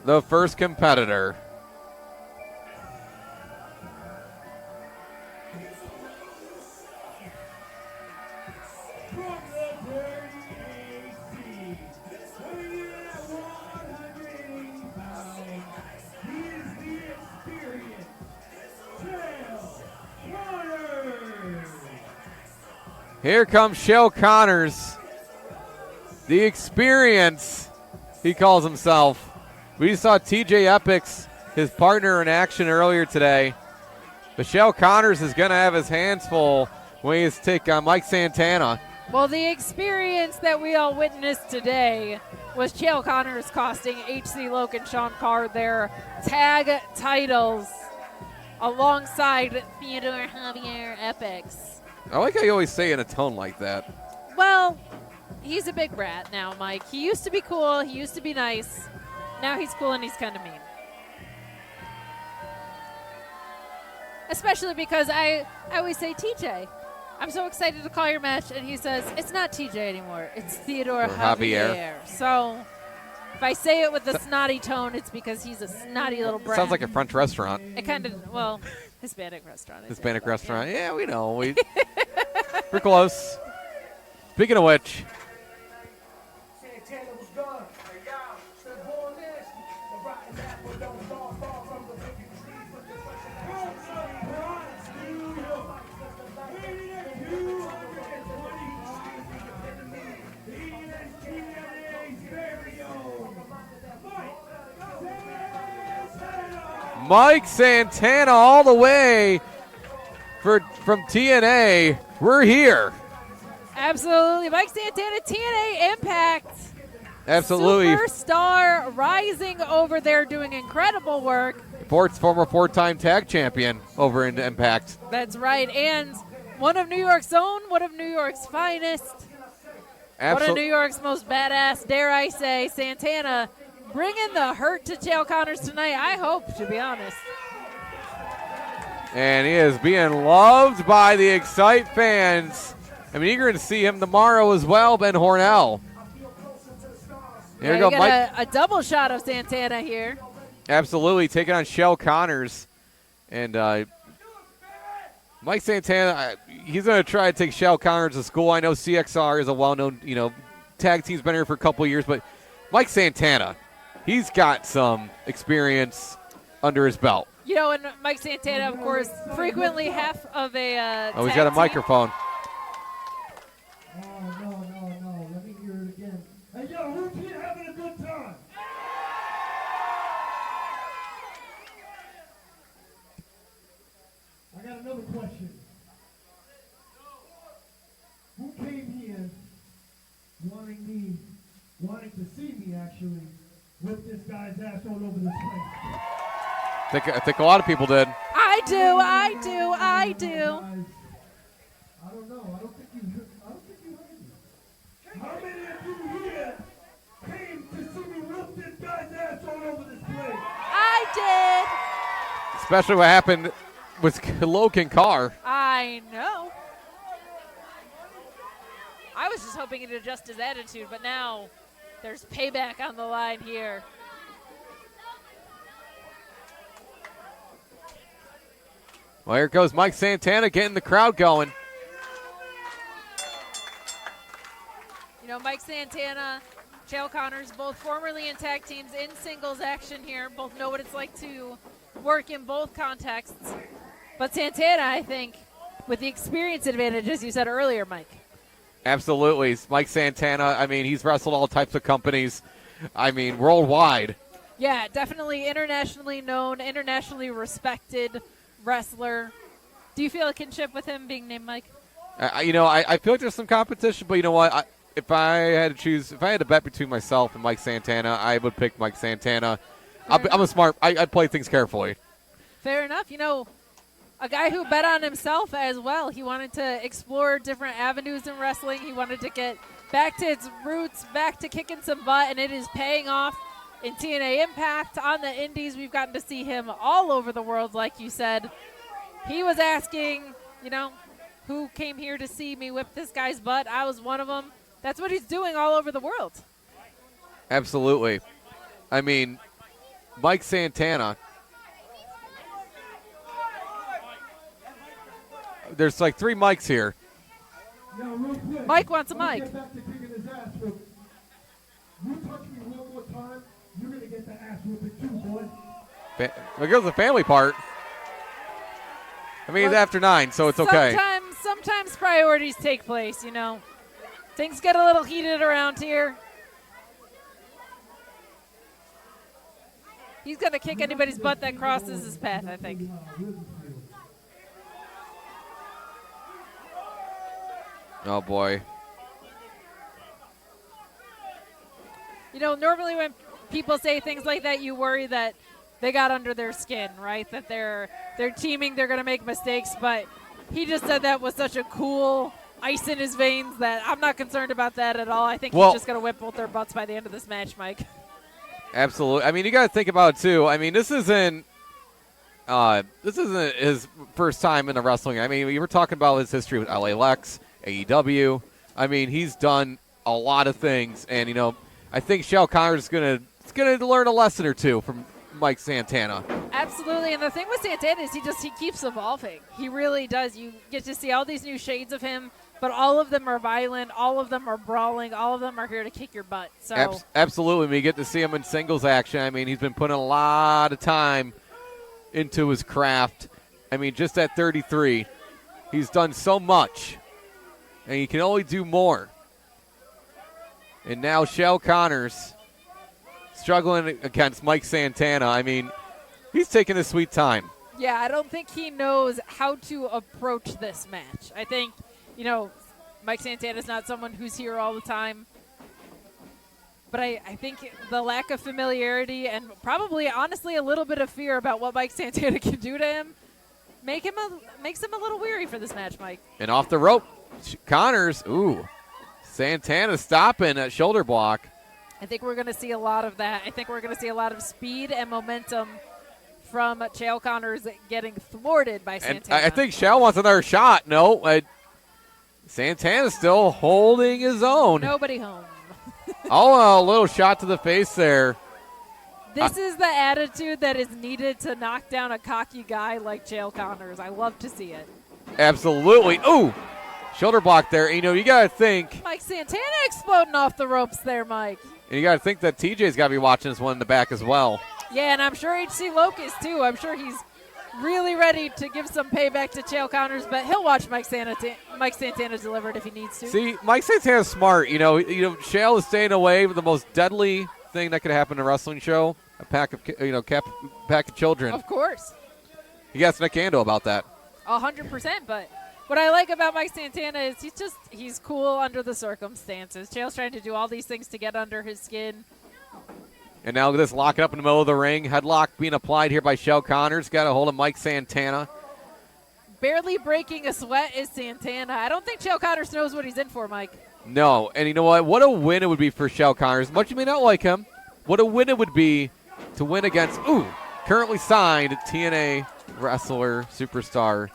the first competitor. Here comes Chael Connors, the experience, he calls himself. We saw TJ Epics, his partner, in action earlier today. But Chael Connors is going to have his hands full when he's take on Mike Santana. Well, the experience that we all witnessed today was Chael Connors costing HC Loke and Sean Carr their tag titles alongside Theodore Javier Epics. I like how you always say it in a tone like that. Well, he's a big brat now, Mike. He used to be cool. He used to be nice. Now he's cool and he's kind of mean. Especially because I always say TJ. I'm so excited to call your match, and he says, it's not TJ anymore. It's Theodore Javier. So if I say it with a snotty tone, it's because he's a snotty little brat. Sounds like a French restaurant. It kind of, well, Hispanic restaurant. Hispanic restaurant. Yeah, we know. We're close. Speaking of which. Mike Santana all the way from TNA. We're here. Absolutely. Mike Santana, TNA Impact. Absolutely. Superstar rising over there doing incredible work. Former four-time tag champion over in Impact. That's right. And one of New York's own, one of New York's finest. One of New York's most badass, dare I say, Santana. Bringing the hurt to Chael Connors tonight, I hope, to be honest. And he is being loved by the Xcite fans. I'm eager to see him tomorrow as well, Ben Hornell. Here we go, Mike. A double shot of Santana here. Absolutely, taking on Chael Connors. And Mike Santana, he's going to try to take Chael Connors to school. I know CXR is a well-known, tag team's been here for a couple of years, but Mike Santana, he's got some experience under his belt. And Mike Santana, of course, frequently half of a he's got a microphone. No. Let me hear it again. Hey, yo, who's here having a good time? I got another question. Who came here wanting to see me, actually, whip this guy's ass all over this place? I think a lot of people did. I do. I don't know. I don't think you heard me. How many of you here came to see me whip this guy's ass all over this place? I did. Especially what happened with Loke and Carr. I know. I was just hoping he'd adjust his attitude, but now there's payback on the line here. Well, here goes Mike Santana getting the crowd going. Mike Santana, Chael Connors, both formerly in tag teams, in singles action here. Both know what it's like to work in both contexts. But Santana, I think, with the experience advantage, as you said earlier, Mike. Absolutely. Mike Santana, he's wrestled all types of companies. Worldwide. Yeah, definitely internationally known, internationally respected wrestler. Do you feel a kinship with him being named Mike? I feel like there's some competition, but you know what? If I had to bet between myself and Mike Santana, I would pick Mike Santana. I'm a smart. I'd play things carefully. Fair enough. A guy who bet on himself as well. He wanted to explore different avenues in wrestling. He wanted to get back to its roots, back to kicking some butt, and it is paying off in TNA Impact. On the indies, we've gotten to see him all over the world, like you said. He was asking, who came here to see me whip this guy's butt? I was one of them. That's what he's doing all over the world. Absolutely. Mike Santana. There's like 3 mics here. Now, real quick, Mike wants a let me mic. Get back to kicking his ass, but you touch me one more time, you're gonna get the ass whooping too, boy. There goes the family part. I mean, it's after 9, so it's okay. Sometimes priorities take place, you know. Things get a little heated around here. He's going to kick anybody's butt that crosses his path, I think. Oh, boy. You know, normally when people say things like that, you worry that they got under their skin, right? That they're teaming, they're going to make mistakes. But he just said that with such a cool ice in his veins that I'm not concerned about that at all. I think he's just going to whip both their butts by the end of this match, Mike. Absolutely. I mean, you got to think about it, too. I mean, this isn't his first time in the wrestling. I mean, we were talking about his history with LA Lex, AEW. I mean, he's done a lot of things. And, you know, I think Chael Connors is going to learn a lesson or two from Mike Santana. Absolutely, and the thing with Santana is he keeps evolving. He really does. You get to see all these new shades of him, but all of them are violent, all of them are brawling, all of them are here to kick your butt. So absolutely, we get to see him in singles action. I mean, he's been putting a lot of time into his craft. I mean, just at 33, he's done so much, and he can only do more. And now Chael Connors struggling against Mike Santana. I mean, he's taking his sweet time. Yeah, I don't think he knows how to approach this match. I think, you know, Mike Santana's not someone who's here all the time. But I think the lack of familiarity and probably, honestly, a little bit of fear about what Mike Santana can do to him makes him a little weary for this match, Mike. And off the rope, Connors, Santana stopping that shoulder block. I think we're going to see a lot of that. I think we're going to see a lot of speed and momentum from Chael Connors getting thwarted by Santana. And I think Chael wants another shot. No, Santana's still holding his own. Nobody home. A little shot to the face there. This is the attitude that is needed to knock down a cocky guy like Chael Connors. I love to see it. Absolutely. Ooh, shoulder block there. You know, you got to think. Mike Santana exploding off the ropes there, Mike. And you got to think that TJ's got to be watching this one in the back as well. Yeah, and I'm sure HC Locust, too. I'm sure he's really ready to give some payback to Chael Connors, but he'll watch Mike Santana deliver it if he needs to. See, Mike Santana's smart. You know, Chael is staying away with the most deadly thing that could happen in a wrestling show, a pack of children. Of course. He got Nick Ando about that. 100%, but what I like about Mike Santana is he's cool under the circumstances. Chael's trying to do all these things to get under his skin. And now this locking up in the middle of the ring. Headlock being applied here by Chael Connors. Got a hold of Mike Santana. Barely breaking a sweat is Santana. I don't think Chael Connors knows what he's in for, Mike. No, and you know what? What a win it would be for Chael Connors. Much you may not like him, what a win it would be to win against, currently signed TNA wrestler, superstar,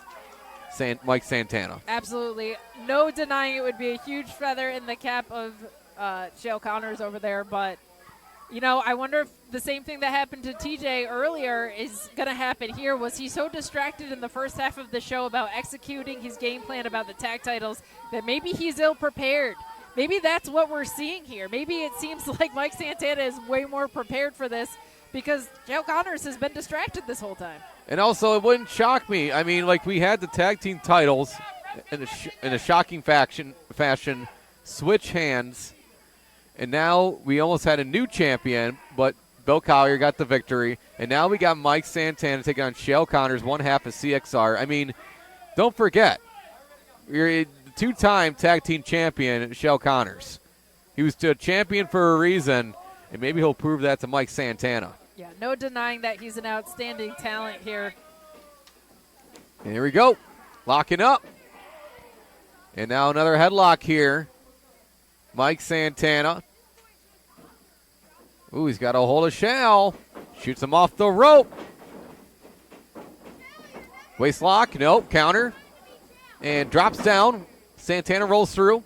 Mike Santana. Absolutely. No denying it would be a huge feather in the cap of Chael Connors over there, but you know, I wonder if the same thing that happened to TJ earlier is going to happen here. Was he so distracted in the first half of the show about executing his game plan about the tag titles that maybe he's ill-prepared? Maybe that's what we're seeing here. Maybe it seems like Mike Santana is way more prepared for this because Chael Connors has been distracted this whole time. And also, it wouldn't shock me. I mean, like, we had the tag team titles in a shocking fashion switch hands. And now we almost had a new champion, but Bill Collier got the victory. And now we got Mike Santana taking on Chael Connors, one half of CXR. I mean, don't forget, you're a two-time tag team champion, Chael Connors. He was a champion for a reason, and maybe he'll prove that to Mike Santana. Yeah, no denying that he's an outstanding talent here. And here we go, locking up. And now another headlock here. Mike Santana. Ooh, he's got a hold of Chael. Shoots him off the rope. Waist lock, nope, counter. And drops down. Santana rolls through.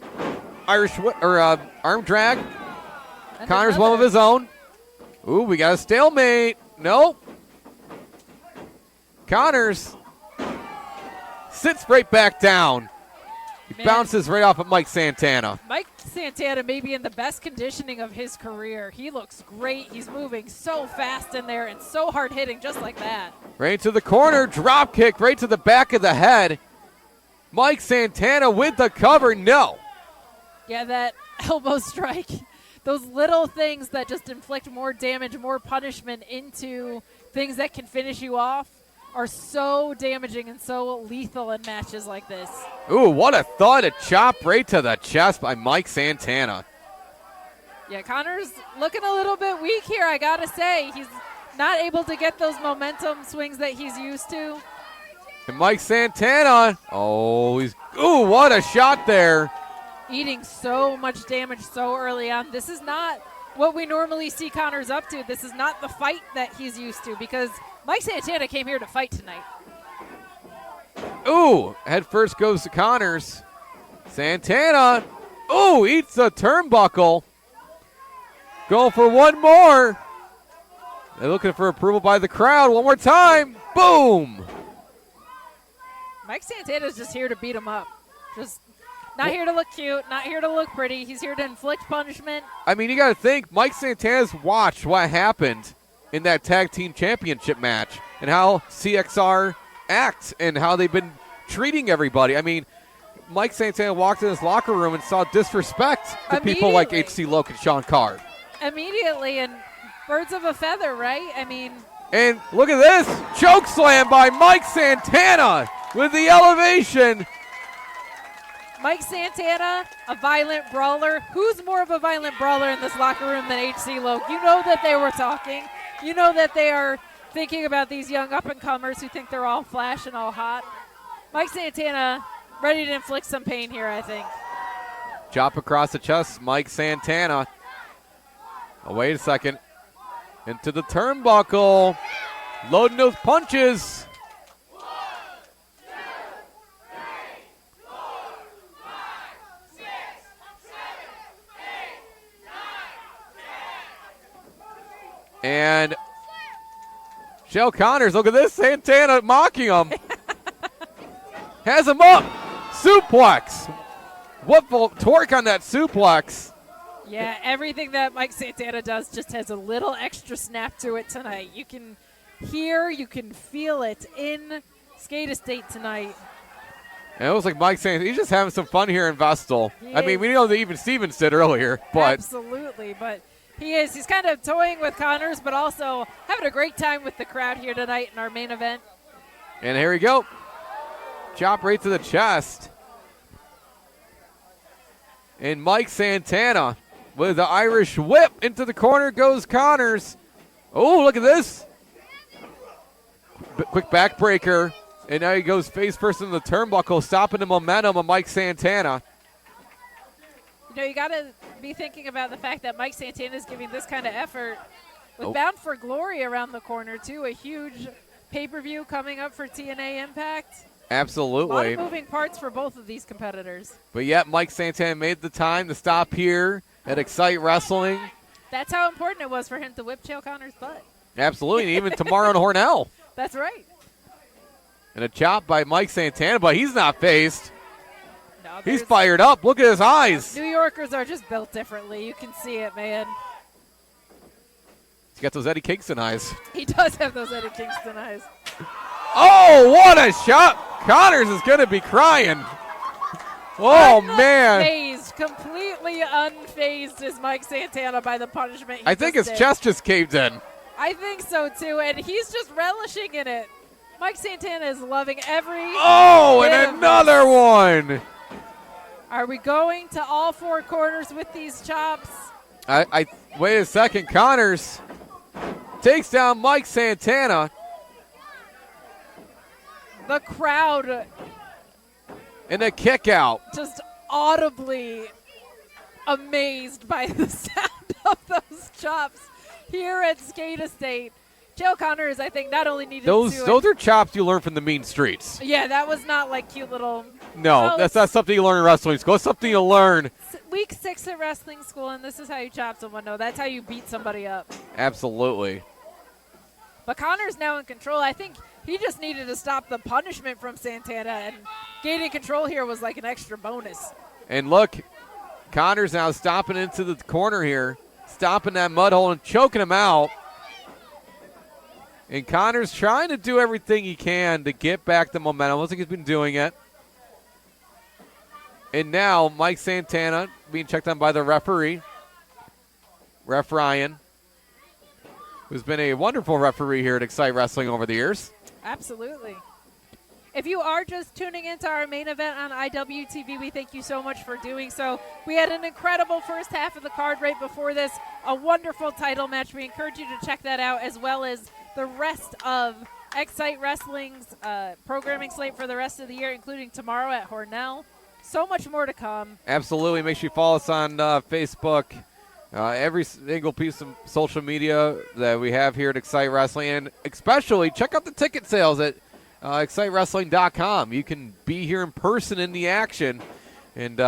Arm drag. Connors one of his own. Ooh, we got a stalemate. Nope. Connors sits right back down. He bounces right off of Mike Santana. Mike Santana may be in the best conditioning of his career. He looks great. He's moving so fast in there and so hard hitting just like that. Right to the corner, drop kick right to the back of the head. Mike Santana with the cover, no. Yeah, that elbow strike. Those little things that just inflict more damage, more punishment into things that can finish you off are so damaging and so lethal in matches like this. Ooh, what a thud. A chop right to the chest by Mike Santana. Yeah, Connor's looking a little bit weak here, I got to say. He's not able to get those momentum swings that he's used to. And Mike Santana, ooh, what a shot there. Eating so much damage so early on. This is not what we normally see Connor's up to. This is not the fight that he's used to because Mike Santana came here to fight tonight. Ooh, head first goes to Connors. Santana, ooh, eats the turnbuckle. Going for one more. They're looking for approval by the crowd. One more time. Boom. Mike Santana's just here to beat him up. Just not here to look cute, not here to look pretty. He's here to inflict punishment. I mean, you got to think, Mike Santana's watched what happened in that tag team championship match and how CXR acts and how they've been treating everybody. I mean, Mike Santana walked in his locker room and saw disrespect to people like HC Loke and Sean Carr. Immediately, and birds of a feather, right? I mean. And look at this, choke slam by Mike Santana with the elevation. Mike Santana, a violent brawler. Who's more of a violent brawler in this locker room than HC Loke? You know that they were talking. You know that they are thinking about these young up-and-comers who think they're all flash and all hot. Mike Santana ready to inflict some pain here, I think. Chop across the chest, Mike Santana. Oh, wait a second. Into the turnbuckle. Loading those punches. And Chael Connors, look at this, Santana mocking him. Has him up. Suplex. What torque on that suplex. Yeah, everything that Mike Santana does just has a little extra snap to it tonight. You can hear, you can feel it in Xcite tonight. And it was like Mike saying he's just having some fun here in Vestal. I mean, we know that even Stevens did earlier, but absolutely, but he's kind of toying with Connors, but also having a great time with the crowd here tonight in our main event. And here we go. Chop right to the chest. And Mike Santana with the Irish whip into the corner goes Connors. Oh, look at this. Quick backbreaker. And now he goes face first in the turnbuckle, stopping the momentum of Mike Santana. You know, you got to be thinking about the fact that Mike Santana is giving this kind of effort with Bound for Glory around the corner, too. A huge pay-per-view coming up for TNA Impact. Absolutely. A lot of moving parts for both of these competitors. But yet Mike Santana made the time to stop here at Xcite Wrestling. That's how important it was for him to whip Chael Connors' butt. Absolutely, and even tomorrow in Hornell. That's right. And a chop by Mike Santana, but he's not phased. No, he's fired up. Look at his eyes. New Yorkers are just built differently. You can see it, man. He's got those Eddie Kingston eyes. He does have those Eddie Kingston eyes. Oh, what a shot. Connors is going to be crying. Oh, man. Unfazed, completely unfazed is Mike Santana by the punishment I think his chest just caved in. I think so, too, and he's just relishing in it. Mike Santana is loving every and another one. Are we going to all four corners with these chops? I wait a second. Connors takes down Mike Santana. The crowd And a kick out. just audibly amazed by the sound of those chops here at Xcite. Chael Connors, I think, not only needed those are chops you learn from the mean streets. Yeah, that was not like cute little. No, that's not something you learn in wrestling school. It's something you learn. Week 6 at wrestling school, and this is how you chop someone. No, that's how you beat somebody up. Absolutely. But Connor's now in control. I think he just needed to stop the punishment from Santana, and gaining control here was like an extra bonus. And look, Connor's now stopping into the corner here, stopping that mud hole and choking him out. And Connor's trying to do everything he can to get back the momentum. Looks like he's been doing it. And now Mike Santana being checked on by the referee, Ref Ryan, who's been a wonderful referee here at Xcite Wrestling over the years. Absolutely. If you are just tuning into our main event on IWTV, we thank you so much for doing so. We had an incredible first half of the card right before this, a wonderful title match. We encourage you to check that out, as well as the rest of Xcite Wrestling's programming slate for the rest of the year, including tomorrow at Hornell. So much more to come. Absolutely. Make sure you follow us on Facebook. Every single piece of social media that we have here at Xcite Wrestling, and especially check out the ticket sales at XciteWrestling.com. You can be here in person in the action and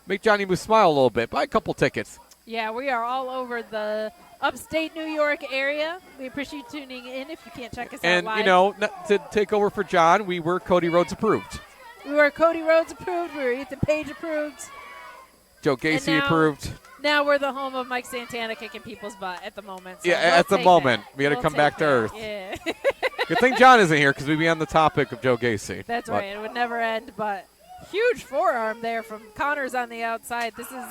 make Johnny Moose smile a little bit. Buy a couple tickets. Yeah, we are all over the upstate New York area. We appreciate you tuning in if you can't check us out live. And, you know, to take over for John, we were Cody Rhodes approved. We were Cody Rhodes approved. We were Ethan Page approved. Joe Gacy approved. Now we're the home of Mike Santana kicking people's butt at the moment. So yeah, at the moment. We got to come back to earth. Yeah. Good thing John isn't here because we'd be on the topic of Joe Gacy. That's right. It would never end, but huge forearm there from Connors on the outside. This is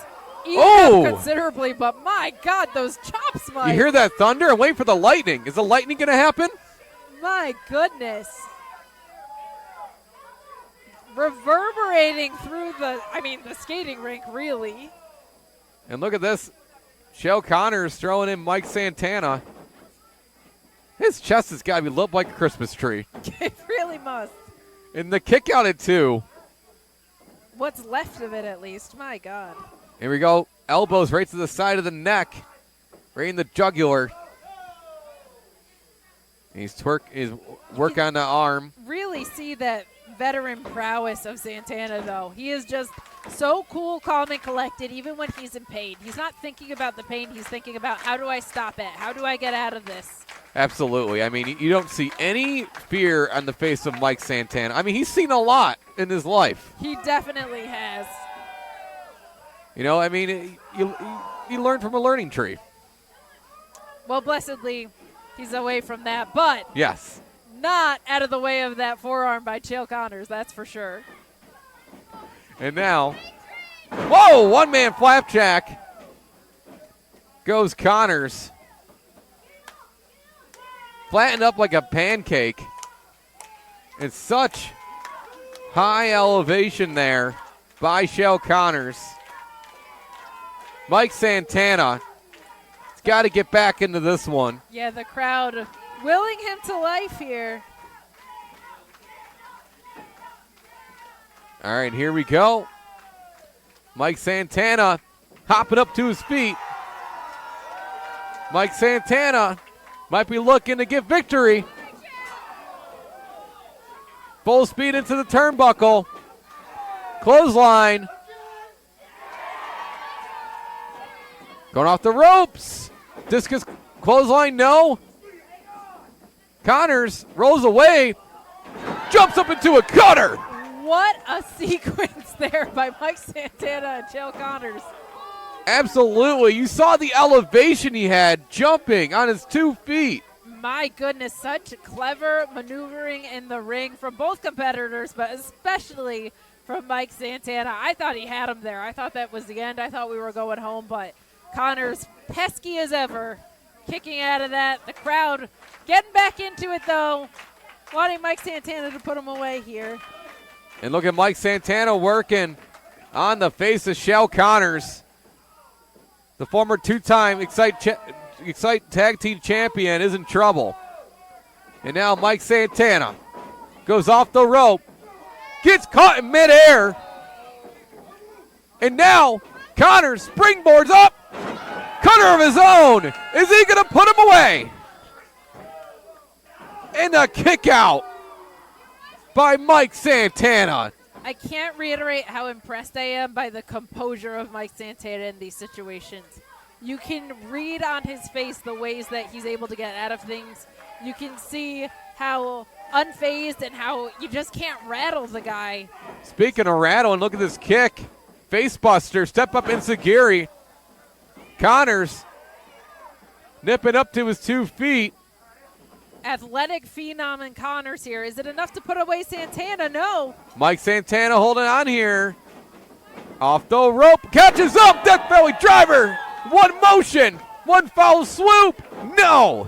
eating up considerably, but my God, those chops, Mike. You hear that thunder? And wait for the lightning. Is the lightning going to happen? My goodness. Reverberating through the skating rink, really. And look at this. Chael Connors throwing in Mike Santana. His chest has got to be lit up like a Christmas tree. It really must. And the kick out at 2. What's left of it, at least. My God. Here we go. Elbows right to the side of the neck. Right in the jugular. He's work on the arm. Really see that veteran prowess of Santana, though. He is just so cool, calm, and collected, even when he's in pain. He's not thinking about the pain. He's thinking about, how do I stop it? How do I get out of this? Absolutely. I mean, you don't see any fear on the face of Mike Santana. I mean, he's seen a lot in his life. He definitely has. You know, I mean, you learn from a learning tree. Well, blessedly, he's away from that, but yes, not out of the way of that forearm by Chael Connors, that's for sure. And now, whoa, one-man flapjack goes Connors. Flattened up like a pancake. And such high elevation there by Chael Connors. Mike Santana has got to get back into this one. Yeah, the crowd willing him to life here. All right, here we go. Mike Santana hopping up to his feet. Mike Santana might be looking to get victory. Full speed into the turnbuckle. Clothesline. Going off the ropes. Discus clothesline, no. Connors rolls away. Jumps up into a cutter. What a sequence there by Mike Santana and Chael Connors. Absolutely. You saw the elevation he had jumping on his 2 feet. My goodness, such clever maneuvering in the ring from both competitors, but especially from Mike Santana. I thought he had him there. I thought that was the end. I thought we were going home, but Connors, pesky as ever, kicking out of that. The crowd getting back into it, though, wanting Mike Santana to put him away here. And look at Mike Santana working on the face of Chael Connors. The former 2-time Xcite Tag Team Champion is in trouble. And now Mike Santana goes off the rope, gets caught in midair. And now Connors springboards up. Cutter of his own. Is he going to put him away? And a kick out by Mike Santana. I can't reiterate how impressed I am by the composure of Mike Santana in these situations. You can read on his face the ways that he's able to get out of things. You can see how unfazed and how you just can't rattle the guy. Speaking of rattling, look at this kick. Facebuster, step up Insagiri. Connors nipping up to his 2 feet. Athletic phenom in Connors here. Is it enough to put away Santana? No. Mike Santana holding on here. Off the rope, catches up, Death Valley driver. One motion, one foul swoop. No.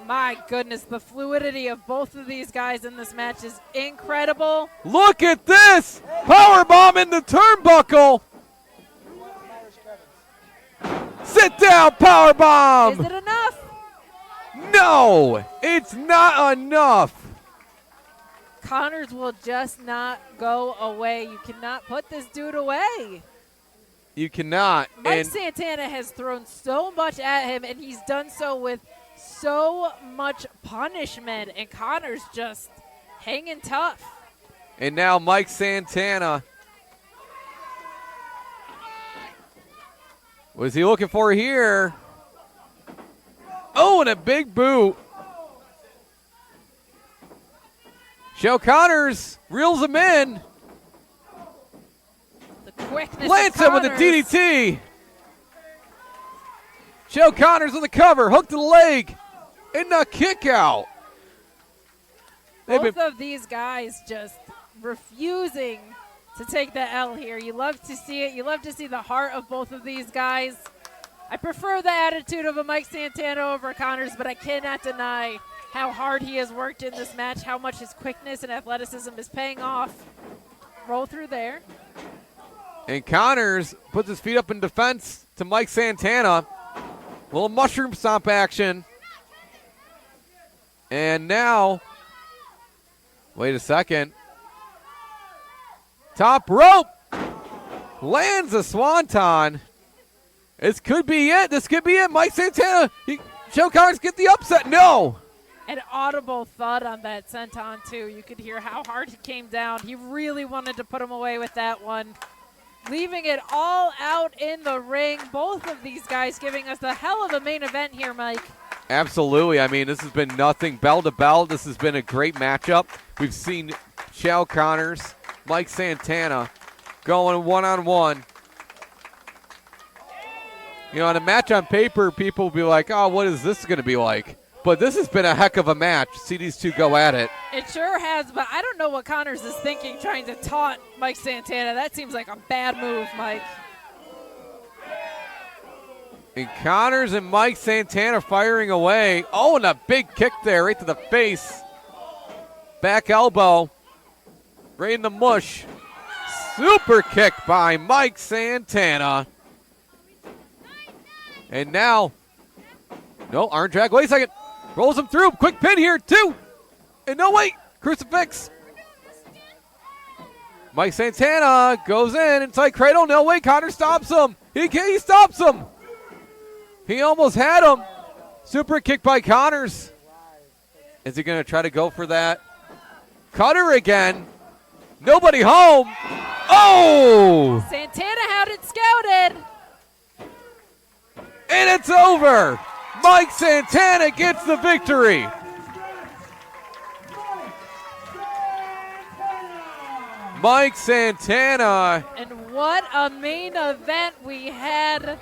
My goodness, the fluidity of both of these guys in this match is incredible. Look at this. Powerbomb in the turnbuckle. Sit down, powerbomb. Is it enough? No, it's not enough. Connors will just not go away. You cannot put this dude away. You cannot. Mike And Santana has thrown so much at him, and he's done so with so much punishment, and Connors just hanging tough. And now Mike Santana. What is he looking for here? Oh, and a big boot. Chael Connors reels him in. The quickness Lands of him with a Connors. DDT. Chael Connors with the cover, hook to the leg, and a kick out. Both of these guys just refusing to take the L here. You love to see it. You love to see the heart of both of these guys. I prefer the attitude of a Mike Santana over Connors, but I cannot deny how hard he has worked in this match, how much his quickness and athleticism is paying off. Roll through there. And Connors puts his feet up in defense to Mike Santana. A little mushroom stomp action. And now, wait a second. Top rope. Lands a swanton. This could be it. This could be it. Mike Santana. Chael Connors get the upset. No. An audible thud on that senton, too. You could hear how hard he came down. He really wanted to put him away with that one. Leaving it all out in the ring. Both of these guys giving us a hell of a main event here, Mike. Absolutely. I mean, this has been nothing bell to bell. This has been a great matchup. We've seen Chael Connors, Mike Santana going one-on-one. You know, in a match on paper, people will be like, oh, what is this going to be like? But this has been a heck of a match. See these two go at it. It sure has, but I don't know what Connors is thinking trying to taunt Mike Santana. That seems like a bad move, Mike. And Connors and Mike Santana firing away. Oh, and a big kick there right to the face. Back elbow. Right in the mush. Super kick by Mike Santana. And now, no, arm drag. Wait a second. Rolls him through. Quick pin here, 2. And no, wait. Crucifix. Mike Santana goes in inside cradle. No, wait. Connor stops him. He stops him. He almost had him. Super kick by Connors. Is he going to try to go for that? Cutter again. Nobody home. Oh! Santana had it scouted. And it's over. Mike Santana gets the victory. Mike Santana. And what a main event we had.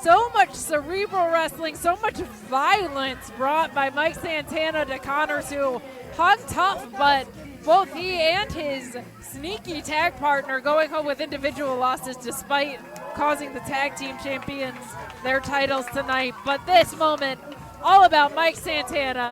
So much cerebral wrestling, so much violence brought by Mike Santana to Connors, who hung tough, but both he and his sneaky tag partner going home with individual losses despite causing the tag team champions their titles tonight. But this moment, all about Mike Santana.